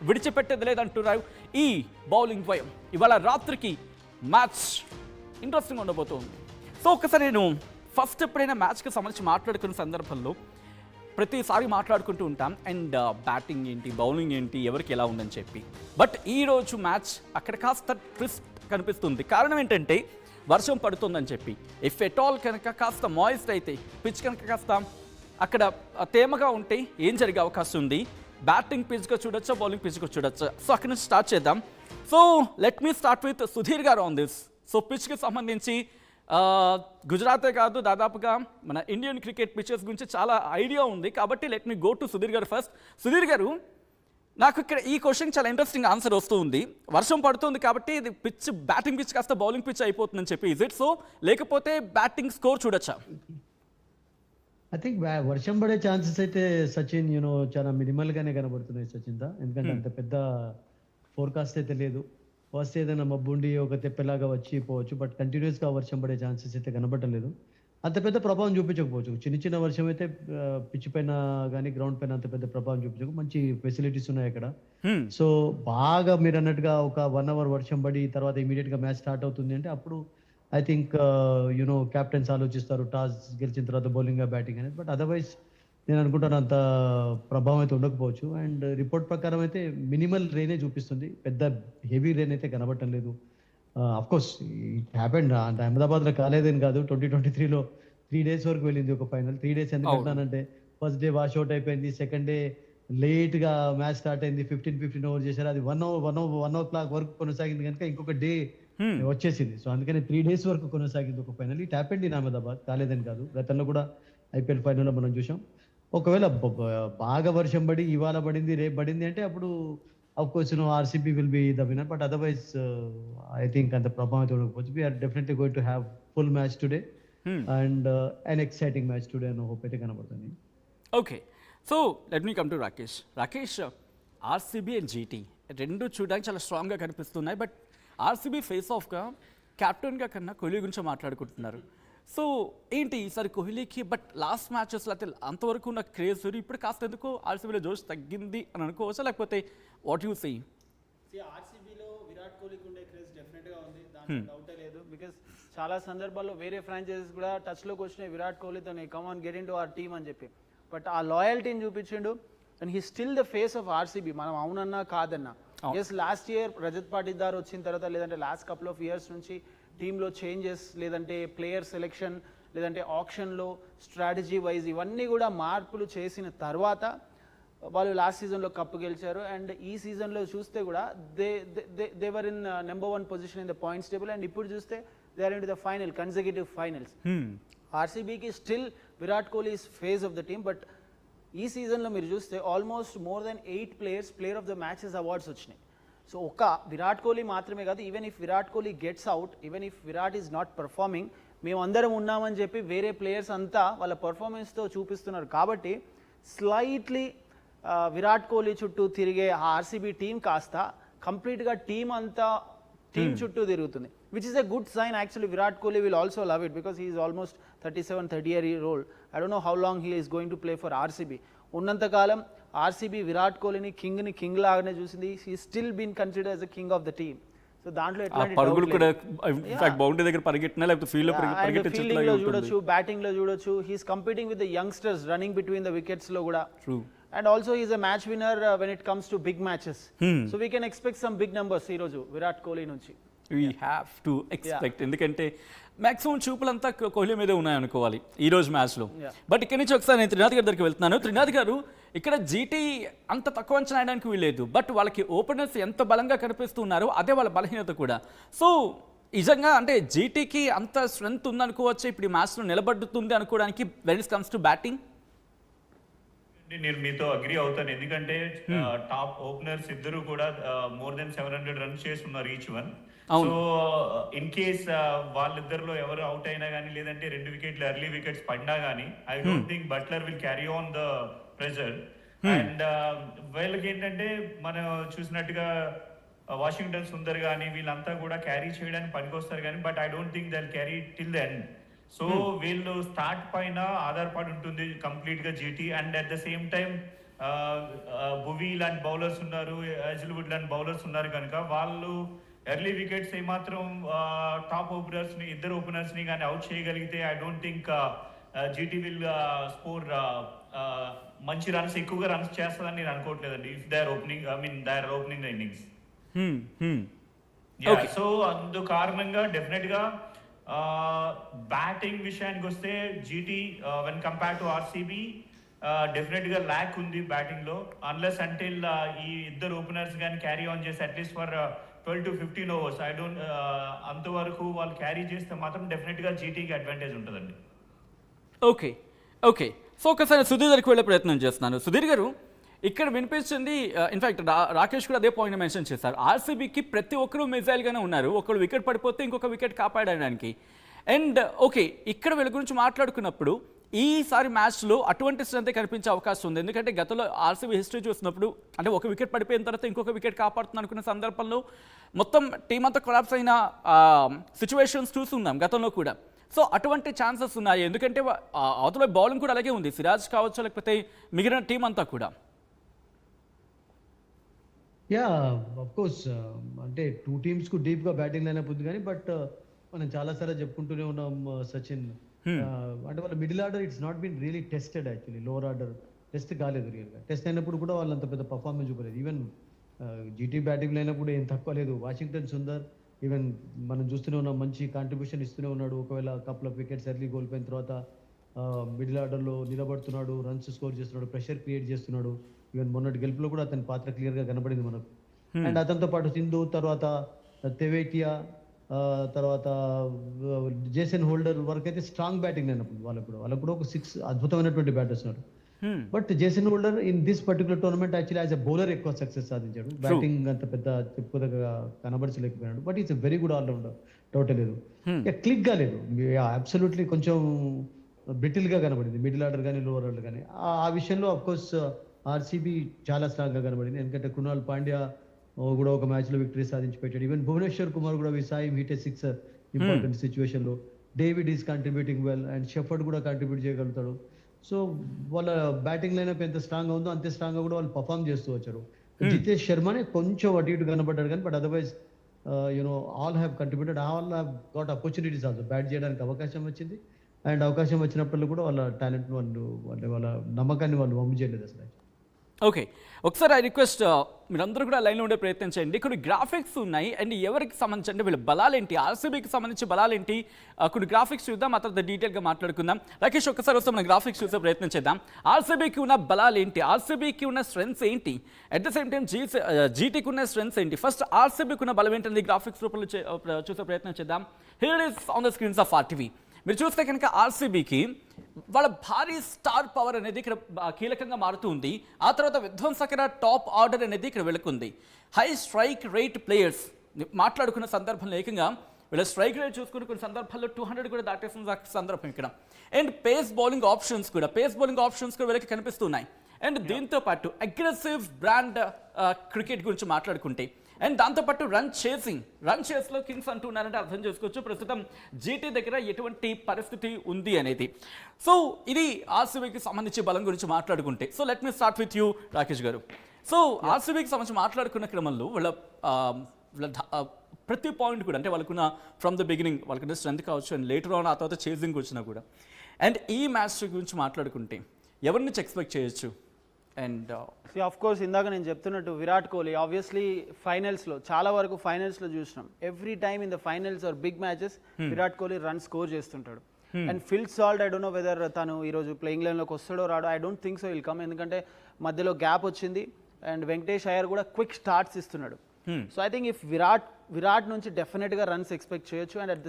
విడిచిపెట్టేది లేదంటున్నారు ఈ బౌలింగ్ ద్వయం. ఇవాళ రాత్రికి మ్యాచ్ ఇంట్రెస్టింగ్ ఉండబోతోంది. సో ఒకసారి నేను ఫస్ట్ ఎప్పుడైనా మ్యాచ్కి సంబంధించి మాట్లాడుకున్న సందర్భంలో ప్రతిసారి మాట్లాడుకుంటూ ఉంటాం అండ్ బ్యాటింగ్ ఏంటి, బౌలింగ్ ఏంటి, ఎవరికి ఎలా ఉందని చెప్పి. బట్ ఈరోజు మ్యాచ్ అక్కడ కాస్త ట్విస్ట్ కనిపిస్తుంది. కారణం ఏంటంటే వర్షం పడుతుందని చెప్పి. ఇఫ్ ఎట్ ఆల్ కనుక కాస్త మాయిస్ట్ అయితే, పిచ్ కనుక కాస్త అక్కడ తేమగా ఉంటే ఏం జరిగే అవకాశం ఉంది. బ్యాటింగ్ పిచ్గా చూడొచ్చా, బౌలింగ్ పిచ్గా చూడొచ్చా? సో అక్కడి నుంచి స్టార్ట్ చేద్దాం. So let me start with Sudheer గారు ఆన్ దిస్. సో పిచ్కి సంబంధించి గుజరాతే కాదు, దాదాపుగా మన ఇండియన్ క్రికెట్ పిచెస్ గురించి చాలా ఐడియా ఉంది. కాబట్టి let me go to Sudheer గారు ఫస్ట్. సుధీర్ గారు, నాకు ఇక్కడ ఈ క్వశ్చన్ చాలా ఇంట్రెస్టింగ్ ఆన్సర్ వస్తూ ఉంది. వర్షం పడుతుంది కాబట్టి ఇది పిచ్, బ్యాటింగ్ పిచ్ కాస్త బౌలింగ్ పిచ్ అయిపోతుందని చెప్పి. Is it so? లేకపోతే బ్యాటింగ్ స్కోర్ చూడొచ్చా? ఐ థింక్ వర్షం పడే ఛాన్సెస్ అయితే సచిన్ చాలా మినిమల్ గానే కనబడుతున్నాయి సచిన్ దా. ఎందుకంటే అంత పెద్ద ఫోర్కాస్ట్ అయితే లేదు. ఫస్ట్ ఏదైనా మబ్బుండి ఒక తెప్పెలాగా వచ్చి పోవచ్చు, బట్ కంటిన్యూస్ గా వర్షం పడే ఛాన్సెస్ అయితే కనబడలేదు. అంత పెద్ద ప్రభావం చూపించకపోవచ్చు. చిన్న చిన్న వర్షం అయితే పిచ్ పైన కానీ గ్రౌండ్ పైన అంత పెద్ద ప్రభావం చూపించకు. మంచి ఫెసిలిటీస్ ఉన్నాయి అక్కడ. సో బాగా మీరు అన్నట్టుగా ఒక 1 hour వర్షం పడి తర్వాత ఇమీడియట్ గా మ్యాచ్ స్టార్ట్ అవుతుంది అంటే అప్పుడు ఐ థింక్ క్యాప్టెన్స్ ఆలోచిస్తారు టాస్ గెలిచిన తర్వాత బౌలింగ్ బ్యాటింగ్ అనేది. బట్ అదర్వైజ్ నేను అనుకుంటాను అంత ప్రభావం అయితే ఉండకపోవచ్చు. అండ్ రిపోర్ట్ ప్రకారం అయితే మినిమల్ రేనే చూపిస్తుంది, పెద్ద హెవీ రేన్ అయితే కనబడటం లేదు. అఫ్ కోర్స్ ఇట్ హ్యాపెండ్, అంటే అహ్మదాబాద్లో కాలేదని కాదు. 2023లో 3 days వరకు వెళ్ళింది ఒక ఫైనల్. 3 days ఎందుకంటానంటే ఫస్ట్ డే వాష్ అవుట్ అయిపోయింది, సెకండ్ డే లేట్ గా మ్యాచ్ స్టార్ట్ అయింది, 15 overs చేశారు. అది 1 o'clock వరకు కొనసాగింది కనుక ఇంకొక డే వచ్చేసింది. సో అందుకని 3 days వరకు కొనసాగింది ఒక final. It happened in Ahmedabad, కాలేదని కాదు. గతంలో కూడా ఐపీఎల్ ఫైనల్లో మనం చూసాం. ఒకవేళ బాగా వర్షం పడి ఇవాళ పడింది, రేపు పడింది అంటే అప్పుడు of course RCB will be the winner. But otherwise I think అంత ప్రభావం ఉండకపోవచ్చు. We are definitely going to have full match today and an exciting match today అని హోప్ అయితే కనబడుతుంది. Okay, so let me come to Rakesh. Rakesh, RCB and GT రెండు చూడడానికి చాలా స్ట్రాంగ్గా కనిపిస్తున్నాయి. బట్ ఆర్సీబీ ఫేస్ ఆఫ్గా కెప్టెన్గా కన్నా కోహ్లీ గురించి మాట్లాడుకుంటున్నారు. సో ఏంటి ఈసారి కోహ్లీకి బట్ లాస్ట్ మ్యాచెస్లో అయితే అంతవరకు ఉన్న క్రేజ్ ఇప్పుడు కాస్త ఎందుకు ఆర్సీబీలో జోష్ తగ్గింది అని అనుకోవచ్చా, లేకపోతే వాట్ యూ సీ? ఆర్సీబీలో విరాట్ కోహ్లీకి ఉండే క్రేజ్ డెఫినెట్గా ఉంది, దాంట్లో డౌటే లేదు. బికాస్ చాలా సందర్భాల్లో వేరే ఫ్రాంచైజెస్ కూడా టచ్లోకి వచ్చినాయి విరాట్ కోహ్లీతో, come on get in to our team అని చెప్పి. బట్ ఆ లాయల్టీని చూపించిండు and he still the face of RCB. మనం అవునన్నా కాదన్నా. Yes, last year Rajat Patidar వచ్చిన తర్వాత, లేదంటే లాస్ట్ కపుల్ ఆఫ్ ఇయర్స్ నుంచి టీంలో చేంజెస్, లేదంటే ప్లేయర్ సెలెక్షన్, లేదంటే ఆప్షన్లో స్ట్రాటజీ వైజ్ ఇవన్నీ కూడా మార్పులు చేసిన తర్వాత వాళ్ళు లాస్ట్ సీజన్లో కప్పు గెలిచారు. అండ్ ఈ సీజన్లో చూస్తే కూడా they were in number 1 position in the points table. And ఇప్పుడు చూస్తే they are in to the final, consecutive finals. ఆర్సీబీకి still Virat Kohli is face of the team. But ఈ సీజన్లో మీరు చూస్తే almost more than 8 players player of the matches awards వచ్చినాయి. So ఒక్క విరాట్ కోహ్లీ మాత్రమే కాదు, even if Virat Kohli gets out, even if Virat is not performing, మేమందరం ఉన్నామని చెప్పి వేరే ప్లేయర్స్ అంతా వాళ్ళ పర్ఫార్మెన్స్తో చూపిస్తున్నారు. కాబట్టి స్లైట్లీ విరాట్ కోహ్లీ చుట్టూ తిరిగే ఆ ఆర్సీబీ టీం కాస్త కంప్లీట్గా టీం అంతా టీం చుట్టూ తిరుగుతుంది, which is a good sign. Actually Virat Kohli will also love it because he is almost 37-38-year-old. I don't know how long he is going to play for RCB. ఉన్నంతకాలం RCB Virat కోహ్లీని king లాగానే చూసింది. He still been considered as a king of the team. So దాంట్లో fielding లో చూడొచ్చు, batting లో చూడొచ్చు. He's competing with the youngsters running between the wickets లో కూడా. And also he's a match winner when it comes to big matches. So we can expect some big numbers ఈ రోజు విరాట్ కోహ్లీ నుంచి. వీ హ్యావ్ టు ఎక్స్పెక్ట్, ఎందుకంటే maximum చూపులంతా కోహ్లీ మీదే ఉన్నాయనుకోవాలి ఈ రోజు మ్యాచ్లో. బట్ ఇక్కడి నుంచి ఒకసారి నేను త్రినాథ్ గారి దగ్గరికి వెళ్తున్నాను. త్రినాథ్ గారు, ఇక్కడ జీటీ అంత తక్కువ అంచనా వేయడానికి వీల్లేదు. బట్ వాళ్ళకి ఓపెనర్స్ ఎంత బలంగా కనిపిస్తున్నారో అదే వాళ్ళ బలహీనత కూడా. సో నిజంగా అంటే జీటీకి అంత స్ట్రెంత్ ఉందనుకోవచ్చు ఇప్పుడు ఈ మ్యాచ్లో నిలబడుతుంది అనుకోవడానికి when it comes to batting? నేను మీతో అగ్రీ అవుతాను. ఎందుకంటే టాప్ ఓపెనర్స్ ఇద్దరు కూడా మోర్ దెన్ 700 runs చేస్తున్నారు each one. So in case వాళ్ళిద్దరిలో ఎవరు అవుట్ అయినా కానీ, లేదంటే 2 wickets ఎర్లీ వికెట్స్ పడినా కానీ, I don't think Buttler will carry on the pressure. And వీళ్ళకి ఏంటంటే మనం చూసినట్టుగా వాషింగ్టన్ సుందర్ కానీ వీళ్ళంతా కూడా క్యారీ చేయడానికి పనికొస్తారు కానీ, but I don't think they will carry till the end. So వీళ్ళు స్టార్ట్ పైన ఆధారపడి ఉంటుంది కంప్లీట్ గా GT. And at the same time Bhuvi లాంటి బౌలర్స్ ఉన్నారు, హెజిల్వుడ్ లాంటి బౌలర్స్ ఉన్నారు కనుక వాళ్ళు ఎర్లీ వికెట్స్ ఏమాత్రం టాప్ ఓపెనర్స్ ని, ఇద్దరు ఓపెనర్స్ ని కానీ అవుట్ చేయగలిగితే I don't think GT will score మంచి రన్స్, ఎక్కువగా రన్స్ చేస్తుందని నేను అనుకోవట్లేదండి. If they are opening the innings. So అందు కారణంగా డెఫినెట్ గా బ్యాటింగ్ విషయానికి వస్తే GT when compare to RCB definite గా ల్యాక్ ఉంది బ్యాటింగ్ లో. అన్లెస్ అంటిల్ ఈ ఇద్దరు ఓపెనర్స్ కానీ క్యారీ ఆన్ చేసి అట్లీస్ట్ ఫర్ 12 to 15 ఓవర్స్ అంతవరకు వాళ్ళు క్యారీ చేస్తే మాత్రం డెఫినెట్ గా జీటీకి అడ్వాంటేజ్ ఉంటుందండి. ఓకే సో ఒకసారి సుధీర్ దగ్గరికి వెళ్ళే ప్రయత్నం చేస్తున్నాను. సుధీర్ గారు, ఇక్కడ వినిపించింది, ఇన్ఫాక్ట్ రాకేష్ కూడా అదే పాయింట్ మెన్షన్ చేశారు, ఆర్సీబీకి ప్రతి ఒక్కరూ మిజైల్గానే ఉన్నారు, ఒకరు వికెట్ పడిపోతే ఇంకొక వికెట్ కాపాడడానికి. అండ్ ఇక్కడ వీళ్ళ గురించి మాట్లాడుకున్నప్పుడు ఈసారి మ్యాచ్లో అటువంటి స్ట్రెంత్ కనిపించే అవకాశం ఉంది. ఎందుకంటే గతంలో ఆర్సీబీ హిస్టరీ చూసినప్పుడు అంటే ఒక వికెట్ పడిపోయిన తర్వాత ఇంకొక వికెట్ కాపాడుతుంది అనుకున్న సందర్భంలో మొత్తం టీం అంతా కొలాప్స్ అయిన సిచ్యువేషన్స్ చూస్తున్నాం గతంలో కూడా. సో అటువంటి ఛాన్సెస్ ఉన్నాయి, ఎందుకంటే అవతల బౌలింగ్ కూడా అలాగే ఉంది, సిరాజ్ కావచ్చు లేకపోతే మిగిలిన టీం అంతా కూడా. యా ఆఫ్ కోర్స్, అంటే 2 టీమ్స్కు డీప్గా బ్యాటింగ్ లైనప్ ఉంది కానీ బట్ మనం చాలాసార్లు చెప్పుకుంటూనే ఉన్నాం సచిన్, అంటే వాళ్ళ middle order it's not been really tested. Actually lower order test కాలేదు రియల్గా. టెస్ట్ అయినప్పుడు కూడా వాళ్ళు అంత పెద్ద పర్ఫార్మెన్స్ చూపలేదు. ఈవెన్ జీటీ బ్యాటింగ్ అయినప్పుడు ఏం తక్కువ లేదు. వాషింగ్టన్ సుందర్ ఈవెన్ మనం చూస్తూనే ఉన్నాం, మంచి కాంట్రిబ్యూషన్ ఇస్తూనే ఉన్నాడు. ఒకవేళ కపుల్ ఆఫ్ వికెట్స్ ఎర్లీ కోల్పోయిన తర్వాత మిడిల్ ఆర్డర్లో నిలబడుతున్నాడు, రన్స్ స్కోర్ చేస్తున్నాడు, ప్రెషర్ క్రియేట్ చేస్తున్నాడు. ఈవెన్ మొన్నటి గెలుపులో కూడా అతని పాత్ర క్లియర్గా కనపడింది మనకు. అండ్ అతనితో పాటు సింధు, తర్వాత తెవేటియా, తర్వాత జేసన్ హోల్డర్ వరకు అయితే స్ట్రాంగ్ బ్యాటింగ్ అయినప్పుడు వాళ్ళకు కూడా ఒక 6 అద్భుతమైనటువంటి బ్యాటర్స్ ఉన్నారు. But Jason Holder in this particular tournament actually as a bowler ఎక్కువ సక్సెస్ సాధించాడు. బ్యాటింగ్ అంత పెద్ద చెప్పుకోదగ్గ కనబరచలేకపోయినాడు. But it's very good allrounder, doubt లేదు. క్లిక్ కాలేదు, అబ్సల్యూట్లీ కొంచెం బ్రిటిల్ గా కనబడింది మిడిల్ ఆర్డర్ కానీ లోవర్ ఆర్డర్ కానీ. ఆ విషయంలో అఫ్ కోర్స్ ఆర్సీబీ చాలా స్ట్రాంగ్ గా కనబడింది. ఎందుకంటే కృణాల్ పాండ్యా కూడా ఒక మ్యాచ్ లో విక్టరీ సాధించి పెట్టాడు. ఈవెన్ భువనేశ్వర్ కుమార్ కూడా విసాయి హిట్ ఏ 6 ఇంపార్టెంట్ సిచ్యువేషన్ లో. David is contributing well and shepherd కూడా కంట్రిబ్యూట్ చేయగలుగుతాడు. సో వాళ్ళ బ్యాటింగ్ లైనప్ ఎంత స్ట్రాంగ్ గా ఉందో అంతే స్ట్రాంగ్ గా కూడా వాళ్ళు పర్ఫామ్ చేస్తూ వచ్చారు. జితేష్ శర్మనే కొంచెం అటు ఇటు కనబడ్డాడు కానీ but otherwise all have contributed, all have got opportunities also. Bat చేయడానికి అవకాశం వచ్చింది అండ్ అవకాశం వచ్చినప్పుడు కూడా వాళ్ళ టాలెంట్ వాళ్ళ నమ్మకాన్ని వాళ్ళు వమ్ము చేయలేదు అసలు. ఒకసారి ఐ రిక్వెస్ట్ మీరందరూ కూడా లైన్లో ఉండే ప్రయత్నం చేయండి. కొన్ని గ్రాఫిక్స్ ఉన్నాయి అండ్ ఎవరికి సంబంధించి అంటే వీళ్ళ బలాలేంటి, ఆర్సీబీకి సంబంధించి బలాలేంటి, కొన్ని గ్రాఫిక్స్ చూద్దాం, ఆ తర్వాత డీటెయిల్గా మాట్లాడుకుందాం. రాకేష్ ఒక్కసారి వస్తే మనం గ్రాఫిక్స్ చూసే ప్రయత్నం చేద్దాం. ఆర్సీబీకి ఉన్న బలాలేంటి, ఆర్సీబీకి ఉన్న స్ట్రెంగ్స్ ఏంటి, అట్ ద సేమ్ టైం జీటీకి ఉన్న స్ట్రెంగ్స్ ఏంటి. ఫస్ట్ ఆర్సీబీకి ఉన్న బలం ఏంటనేది గ్రాఫిక్స్ రూపంలో చూసే ప్రయత్నం చేద్దాం. Here is on the screens of RTV. మీరు చూస్తే కనుక ఆర్సీబీకి వాళ్ళ భారీ స్టార్ పవర్ అనేది ఇక్కడ కీలకంగా మారుతూ ఉంది. ఆ తర్వాత విధ్వంసకర టాప్ ఆర్డర్ అనేది ఇక్కడ వెళుకుంది. హై స్ట్రైక్ రేట్ ప్లేయర్స్ మాట్లాడుకున్న సందర్భంలో ఏకంగా వీళ్ళ స్ట్రైక్ రేట్ చూసుకుని కొన్ని సందర్భాల్లో 200 కూడా దాటేసిన సందర్భం ఇక్కడ. అండ్ పేస్ బౌలింగ్ ఆప్షన్స్ కూడా వీళ్ళకి కనిపిస్తున్నాయి. అండ్ దీంతో పాటు అగ్రెసివ్ బ్రాండ్ క్రికెట్ గురించి మాట్లాడుకుంటే అండ్ దాంతోపాటు రన్ చేస్లో కింగ్స్ అంటున్నారంటే అర్థం చేసుకోవచ్చు ప్రస్తుతం జీటీ దగ్గర ఎటువంటి పరిస్థితి ఉంది అనేది. సో ఇది ఆర్సీబీకి సంబంధించి బలం గురించి మాట్లాడుకుంటే, so let me start with you Rakesh గారు. సో ఆర్సీబీకి సంబంధించి మాట్లాడుకున్న క్రమంలో వాళ్ళ ప్రతి పాయింట్ కూడా అంటే వాళ్ళకున్న ఫ్రమ్ ద బిగినింగ్ వాళ్ళకున్న స్ట్రెంత్ కావచ్చు అండ్ లేటర్ ఆన్ ఆ తర్వాత చేసింగ్ వచ్చినా కూడా. అండ్ ఈ మ్యాచ్ గురించి మాట్లాడుకుంటే ఎవరి నుంచి ఎక్స్పెక్ట్ చేయొచ్చు? అండ్ ఆఫ్ కోర్స్ ఇందాక నేను చెప్తున్నట్టు విరాట్ కోహ్లీ ఆబ్వియస్లీ ఫైనల్స్లో చాలా వరకు ఫైనల్స్లో చూసినాం. Every time in the finals or big matches Virat Kohli run score చేస్తుంటాడు. And Phil Salt I don't know whether తను ఈరోజు ప్లేయింగ్ లైన్లోకి వస్తాడో రాడో, I don't think so will come. ఎందుకంటే మధ్యలో గ్యాప్ వచ్చింది అండ్ వెంకటేష్ అయ్యర్ కూడా క్విక్ స్టార్ట్స్ ఇస్తున్నాడు. So I think if Virat నుంచి డెఫినెట్గా రన్స్ ఎక్స్పెక్ట్ చేయొచ్చు. And at the